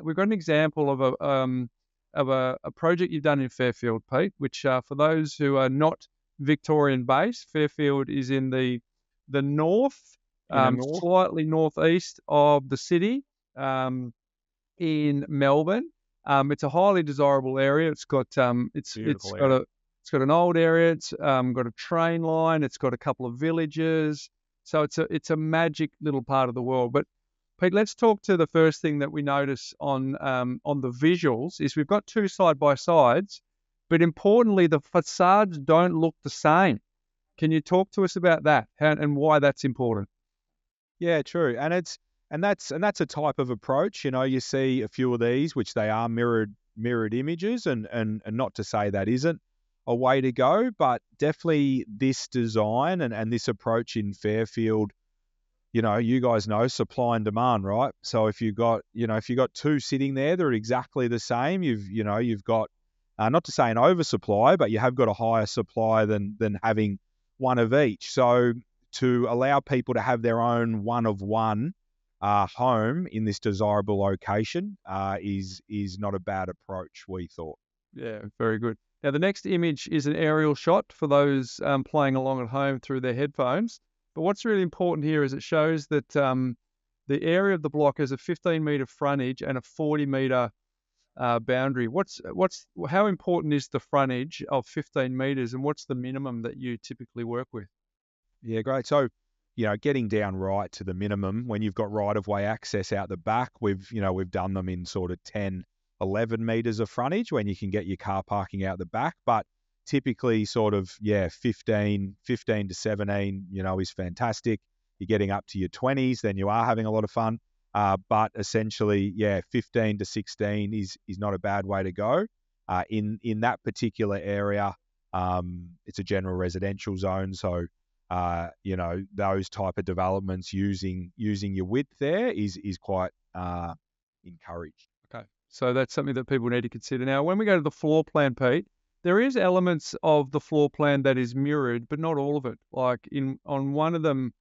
we've got an example of a project you've done in Fairfield, Pete. Which for those who are not Victorian based, Fairfield is in the north, In the north. slightly northeast of the city, in Melbourne. It's a highly desirable area. It's got Beautiful area. it's got an old area. It's got a train line. It's got a couple of villages. So it's a magic little part of the world. But Pete, let's talk to the first thing that we notice on the visuals is we've got two side by sides, but importantly the facades don't look the same. Can you talk to us about that and why that's important? Yeah, true. And that's a type of approach. You see a few of these, which they are mirrored images, and not to say that isn't a way to go, but definitely this design and this approach in Fairfield, you guys know supply and demand, right? So if you've got two sitting there, they're exactly the same. You've got not to say an oversupply, but you have got a higher supply than having one of each. So to allow people to have their own one of one home in this desirable location is not a bad approach, we thought. Yeah, very good. Now, the next image is an aerial shot for those playing along at home through their headphones. But what's really important here is it shows that the area of the block has a 15-metre frontage and a 40-metre boundary. How important is the frontage of 15 metres, and what's the minimum that you typically work with? Yeah, great. So, getting down right to the minimum when you've got right-of-way access out the back, we've done them in sort of 10, 11 metres of frontage when you can get your car parking out the back. But typically sort of, 15 to 17, is fantastic. You're getting up to your 20s, then you are having a lot of fun. But essentially, 15 to 16 is not a bad way to go. In that particular area, it's a general residential zone, so those type of developments using your width there is quite encouraged. Okay, so that's something that people need to consider. Now, when we go to the floor plan, Pete, there is elements of the floor plan that is mirrored, but not all of it. Like on one of them,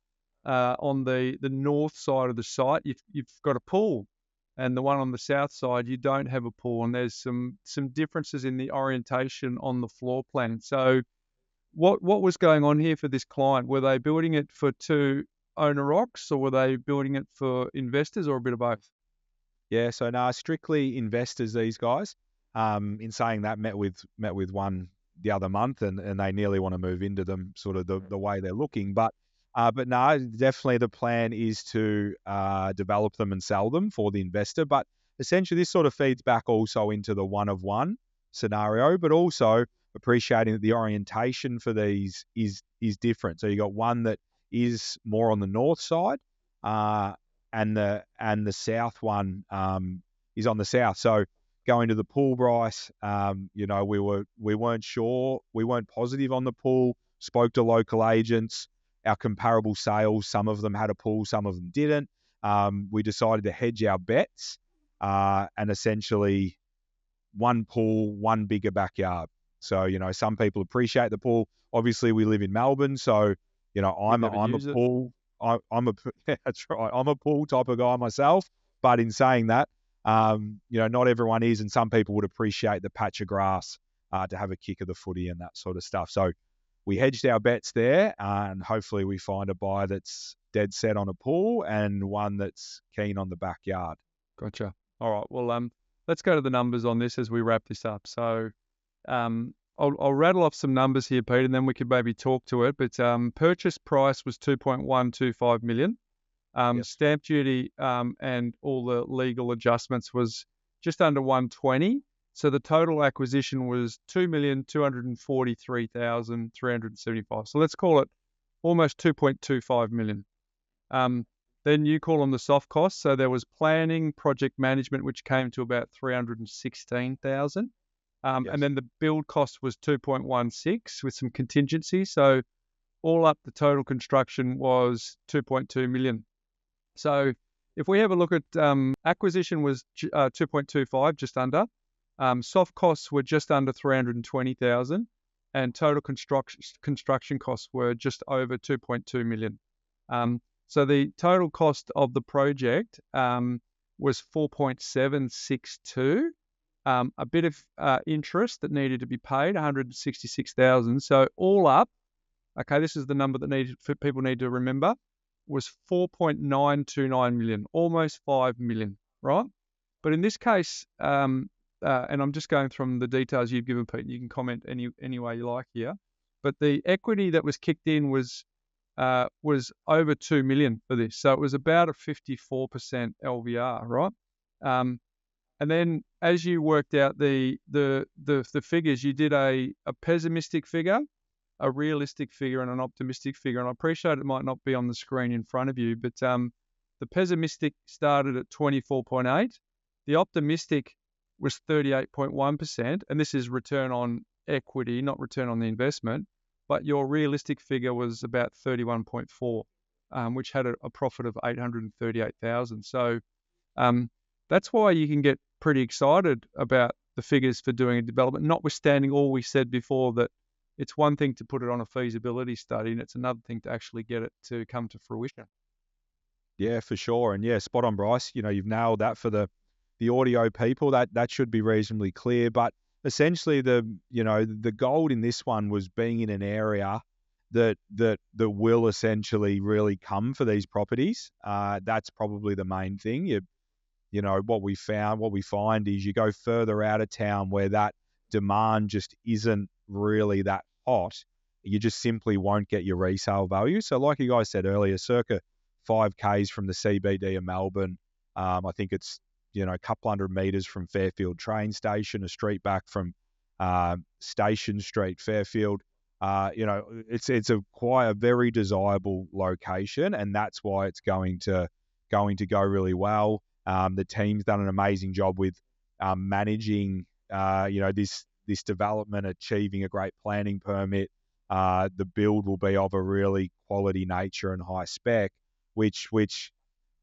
on the north side of the site, you've got a pool, and the one on the south side, you don't have a pool, and there's some differences in the orientation on the floor plan. So what was going on here for this client? Were they building it for two owner occs, or were they building it for investors, or a bit of both? Yeah, so no, strictly investors, these guys. In saying that, met with one the other month, and they nearly want to move into them, sort of the way they're looking. But no, definitely the plan is to develop them and sell them for the investor. But essentially, this sort of feeds back also into the one of one scenario, but also appreciating that the orientation for these is different. So you got one that is more on the north side, and the south one is on the south. So going to the pool, Bryce, we weren't sure, we weren't positive on the pool. Spoke to local agents. Our comparable sales, some of them had a pool, some of them didn't. We decided to hedge our bets, and essentially one pool, one bigger backyard. So, some people appreciate the pool. Obviously, we live in Melbourne, so, I'm a pool. That's right. I'm a pool type of guy myself. But in saying that, not everyone is, and some people would appreciate the patch of grass to have a kick of the footy and that sort of stuff. So we hedged our bets there, and hopefully we find a buyer that's dead set on a pool and one that's keen on the backyard. Gotcha. All right. Well, let's go to the numbers on this as we wrap this up. So, I'll rattle off some numbers here, Pete, and then we could maybe talk to it. But purchase price was 2.125 million. Yep. Stamp duty and all the legal adjustments was just under 120. So the total acquisition was 2,243,375. So let's call it almost 2.25 million. Then you call them the soft costs. So there was planning, project management, which came to about 316,000. Yes. And then the build cost was 2.16 with some contingency. So all up, the total construction was 2.2 million. So if we have a look at acquisition was 2.25, just under. Soft costs were just under 320,000, and total construction costs were just over 2.2 million. So the total cost of the project was 4.762. A bit of interest that needed to be paid, 166,000. So all up, okay, this is the number that people need to remember, was 4.929 million, almost 5 million, right? But in this case, and I'm just going from the details you've given, Pete, and you can comment any way you like here, but the equity that was kicked in was over 2 million for this. So it was about a 54% LVR, right? And then as you worked out the figures, you did a pessimistic figure, a realistic figure, and an optimistic figure. And I appreciate it might not be on the screen in front of you, but the pessimistic started at 24.8. The optimistic was 38.1%, and this is return on equity, not return on the investment. But your realistic figure was about 31.4, which had a profit of 838,000. So that's why you can get pretty excited about the figures for doing a development, notwithstanding all we said before, that it's one thing to put it on a feasibility study and it's another thing to actually get it to come to fruition. Yeah, for sure. And yeah, spot on, Bryce. You've nailed that for the audio people. That should be reasonably clear. But essentially, the gold in this one was being in an area that will essentially really come for these properties. That's probably the main thing. What we find is you go further out of town where that demand just isn't really that hot, you just simply won't get your resale value. So like you guys said earlier, circa 5Ks from the CBD of Melbourne. I think it's, a couple hundred meters from Fairfield train station, a street back from Station Street, Fairfield. It's quite a very desirable location, and that's why it's going to go really well. The team's done an amazing job with managing, this development, achieving a great planning permit. The build will be of a really quality nature and high spec, which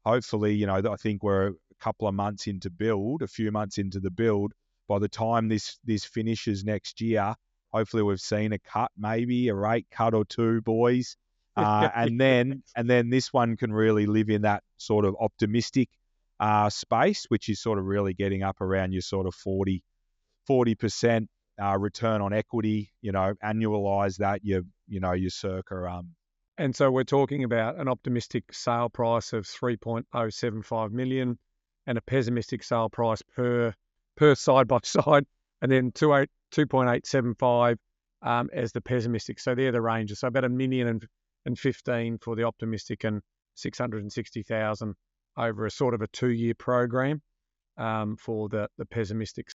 hopefully, I think we're a few months into the build. By the time this finishes next year, hopefully we've seen maybe a rate cut or two, boys. And then this one can really live in that sort of optimistic space, which is sort of really getting up around your sort of 40% return on equity. Annualize that, you're circa. And so we're talking about an optimistic sale price of 3.075 million and a pessimistic sale price per side by side, and then 2.875 as the pessimistic. So they're the ranges. So about $1.015 million for the optimistic and 660,000 over a sort of a 2-year program for the pessimistic.